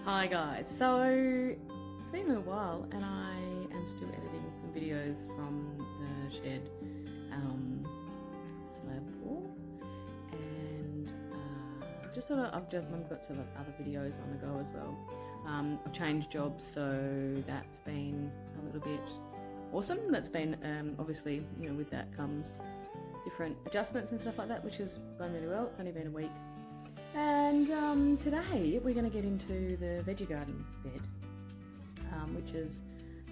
Hi guys, so it's been a little while and I am still editing some videos from the shed slab wall, and just sort of I've got some other videos on the go as well. I've changed jobs, so that's been a little bit awesome. That's been obviously, you know, with that comes different adjustments and stuff like that, which has gone really well. It's only been a week. And today we're going to get into the veggie garden bed, which is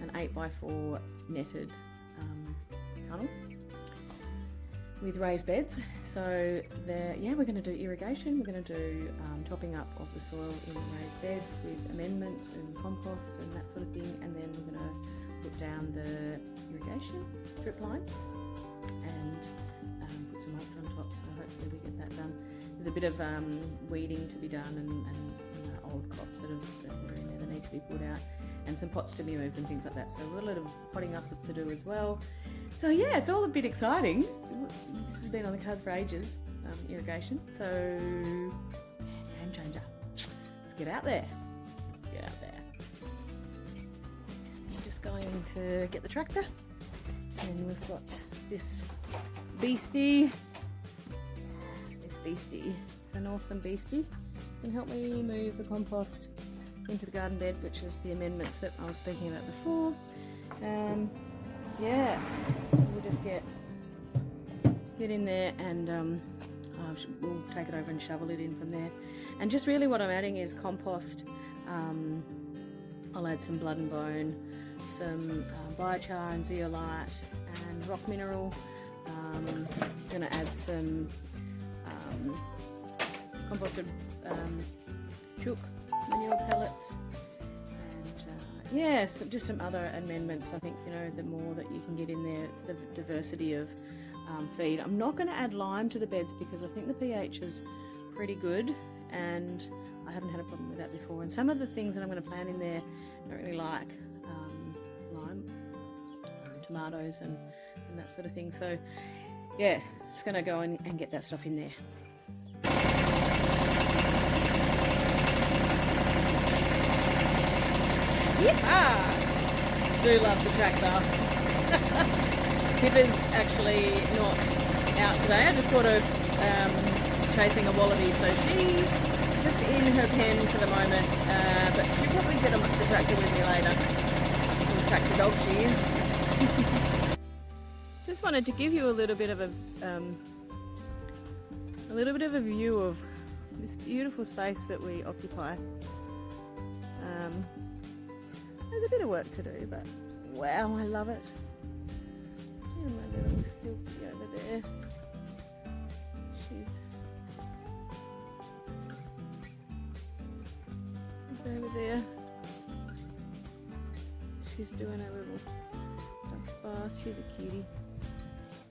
an 8x4 netted tunnel with raised beds. So we're going to do irrigation. We're going to do topping up of the soil in the raised beds with amendments and compost and that sort of thing. And then we're going to put down the irrigation drip line and put some mulch on top. So hopefully we get that done. There's a bit of weeding to be done and old crops that are in there that need to be pulled out, and some pots to be moved and things like that. So we've got a little potting up to do as well. So yeah, it's all a bit exciting. This has been on the cards for ages, irrigation. So game changer. Let's get out there. I'm just going to get the tractor, and we've got this beastie. It's an awesome beastie. It can help me move the compost into the garden bed, which is the amendments that I was speaking about before. Yeah, we'll just get in there and we'll take it over and shovel it in from there. And just really what I'm adding is compost. I'll add some blood and bone, some biochar and zeolite and rock mineral. I'm going to add some composted chook manure pellets, and just some other amendments. I think, you know, the more that you can get in there, the diversity of feed. I'm not going to add lime to the beds because I think the pH is pretty good and I haven't had a problem with that before. And some of the things that I'm going to plant in there I don't really like lime, tomatoes and that sort of thing. So yeah, just going to go in and get that stuff in there. Yeah, do love the tractor. Pippa's actually not out today. I just caught her chasing a wallaby, so she's just in her pen for the moment. But she'll probably get the tractor with me later. Little tractor dog she is. Just wanted to give you a little bit of a view of this beautiful space that we occupy. There's a bit of work to do, but wow, I love it. And my little Silky over there. She's over there. She's doing her little duck bath. She's a cutie.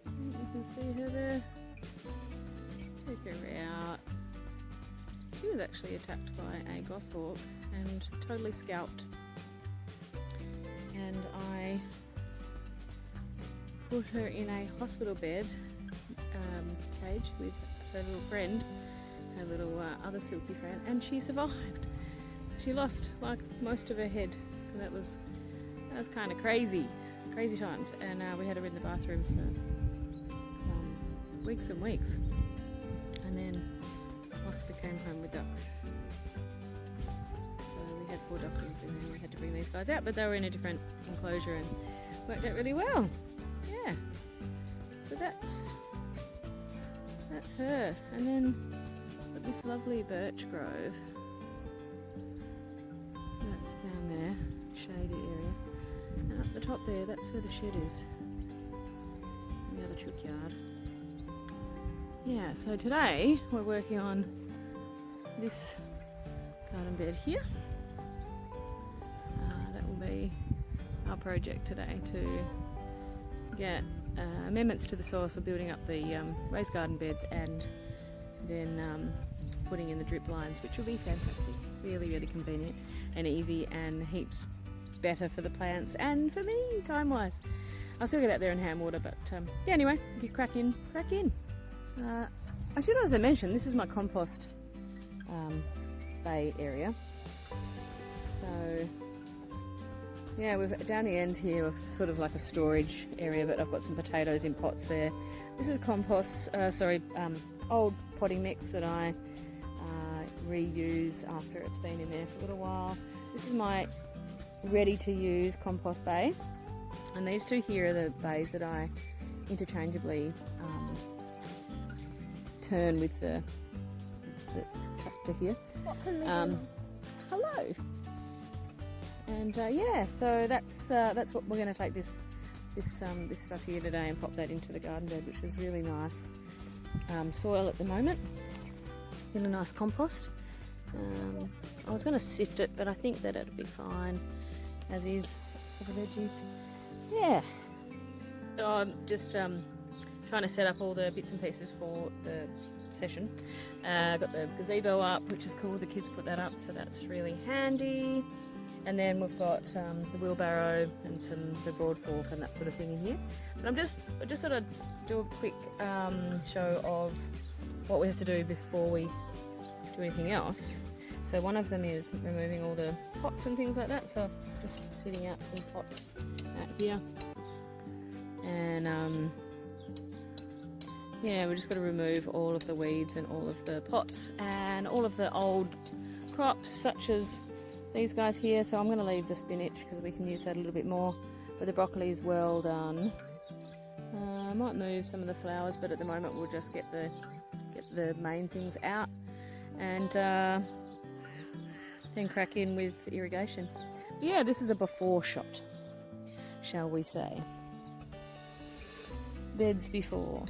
You can see her there. Take her out. She was actually attacked by a goshawk and totally scalped. And I put her in a hospital bed cage with her little friend, her little other silky friend, and she survived. She lost like most of her head, so that was kind of crazy times. And we had her in the bathroom for weeks and weeks, and then Oscar came home with ducks. We had 4 ducklings in there. We had to bring these guys out, but they were in a different enclosure and worked out really well. Yeah. So that's her. And then got this lovely birch grove. That's down there, shady area. And up the top there, that's where the shed is. And the other chook yard. Yeah, so today we're working on this garden bed here. That will be our project today, to get amendments to the soil, so building up the raised garden beds and then putting in the drip lines, which will be fantastic. Really, really convenient and easy and heaps better for the plants and for me, time-wise. I'll still get out there and hand water, but yeah, anyway, if you crack in. I should also mention, this is my compost bay area. So yeah, we've down the end here, sort of like a storage area, but I've got some potatoes in pots there. This is compost, old potting mix that I reuse after it's been in there for a little while. This is my ready to use compost bay, and these two here are the bays that I interchangeably turn with the tractor here. Hello. And yeah, so that's what we're going to take this stuff here today and pop that into the garden bed, which is really nice soil at the moment. In a nice compost. I was going to sift it, but I think that it'll be fine as is for the veggies. Yeah. So I'm just trying to set up all the bits and pieces for the session. Got the gazebo up, which is cool. The kids put that up, so that's really handy. And then we've got the wheelbarrow and the broad fork and that sort of thing in here. But I just sort of do a quick show of what we have to do before we do anything else. So one of them is removing all the pots and things like that. So just setting out some pots out here. And yeah, we're just going to remove all of the weeds and all of the pots and all of the old crops such as these guys here. So I'm going to leave the spinach because we can use that a little bit more, but the broccoli is well done. I might move some of the flowers, but at the moment we'll just get the main things out and then crack in with irrigation. Yeah, this is a before shot, shall we say. Beds before.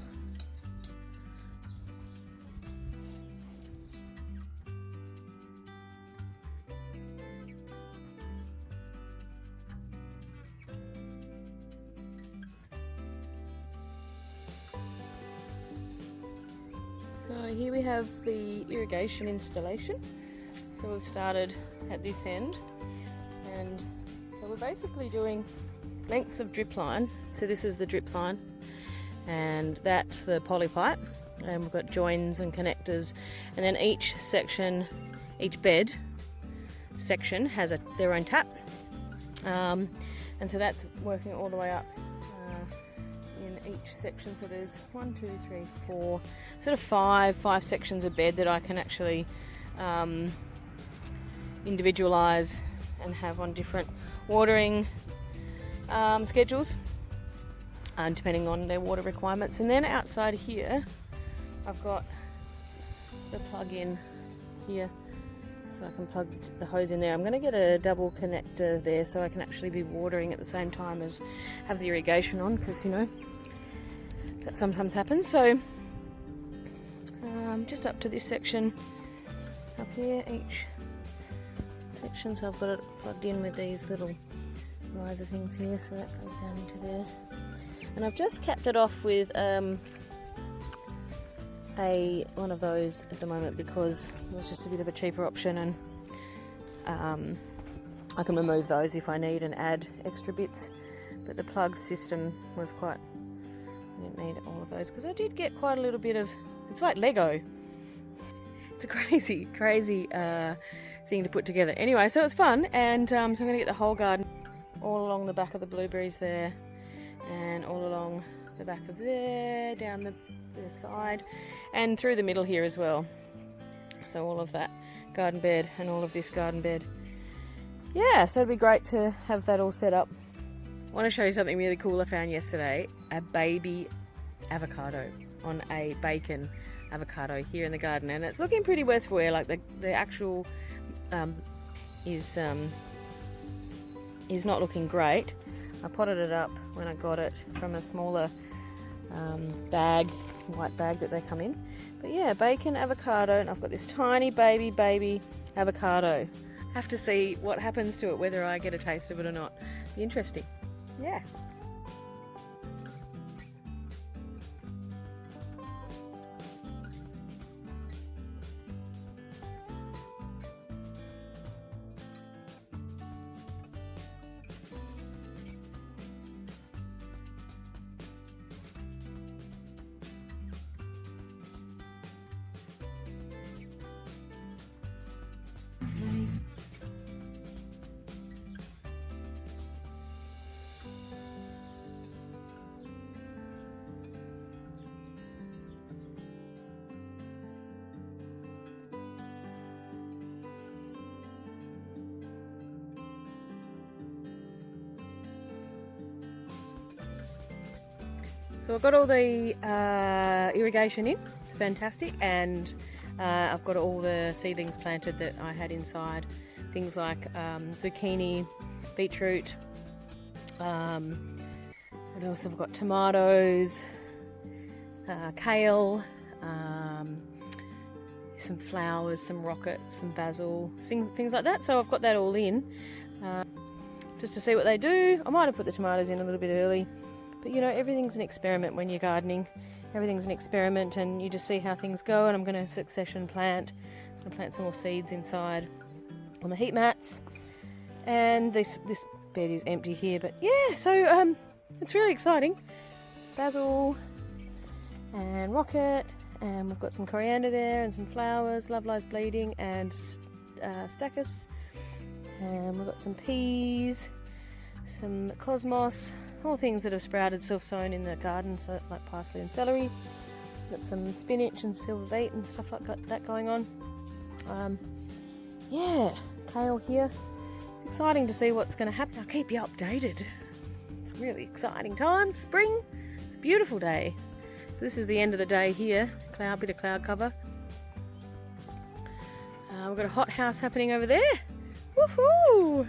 So here we have the irrigation installation. So we've started at this end, and so we're basically doing lengths of drip line. So this is the drip line, and that's the poly pipe, and we've got joins and connectors, and then each section, each bed section has their own tap, and so that's working all the way up in each section. So there's 1, 2, 3, 4, sort of five sections of bed that I can actually individualize and have on different watering schedules, depending on their water requirements. And then outside here I've got the plug-in here, so I can plug the hose in there. I'm going to get a double connector there so I can actually be watering at the same time as have the irrigation on, because you know that sometimes happens. So just up to this section up here, each section, so I've got it plugged in with these little riser things here, so that goes down into there. And I've just capped it off with one of those at the moment because it was just a bit of a cheaper option, and I can remove those if I need and add extra bits. But the plug system was quite, I didn't need all of those because I did get quite a little bit of, it's like Lego. It's a crazy thing to put together. Anyway, so it's fun, and so I'm going to get the whole garden all along the back of the blueberries there, and all along the back of there, down the side, and through the middle here as well. So all of that garden bed and all of this garden bed. Yeah, so it'd be great to have that all set up. I want to show you something really cool I found yesterday. A baby avocado on a bacon avocado here in the garden, and it's looking pretty worse for wear. Like the actual is not looking great. I potted it up when I got it from a smaller white bag that they come in. But yeah, bacon avocado, and I've got this tiny baby avocado. Have to see what happens to it, whether I get a taste of it or not. Be interesting. Yeah. So I've got all the irrigation in, it's fantastic, and I've got all the seedlings planted that I had inside, things like zucchini, beetroot, what else have I got, tomatoes, kale, some flowers, some rockets, some basil, things like that. So I've got that all in just to see what they do. I might have put the tomatoes in a little bit early, but you know, everything's an experiment when you're gardening. Everything's an experiment, and you just see how things go. And I'm going to succession plant. I'm going to plant some more seeds inside on the heat mats. And this bed is empty here, but yeah, so it's really exciting. Basil and rocket, and we've got some coriander there and some flowers, Love Lies Bleeding, and stachys. And we've got some peas, some cosmos, all things that have sprouted self-sown in the garden, so like parsley and celery. Got some spinach and silver beet and stuff like that going on. Yeah, kale here. Exciting to see what's going to happen. I'll keep you updated. It's a really exciting time. Spring. It's a beautiful day. So this is the end of the day here. Bit of cloud cover. We've got a hot house happening over there. Woohoo!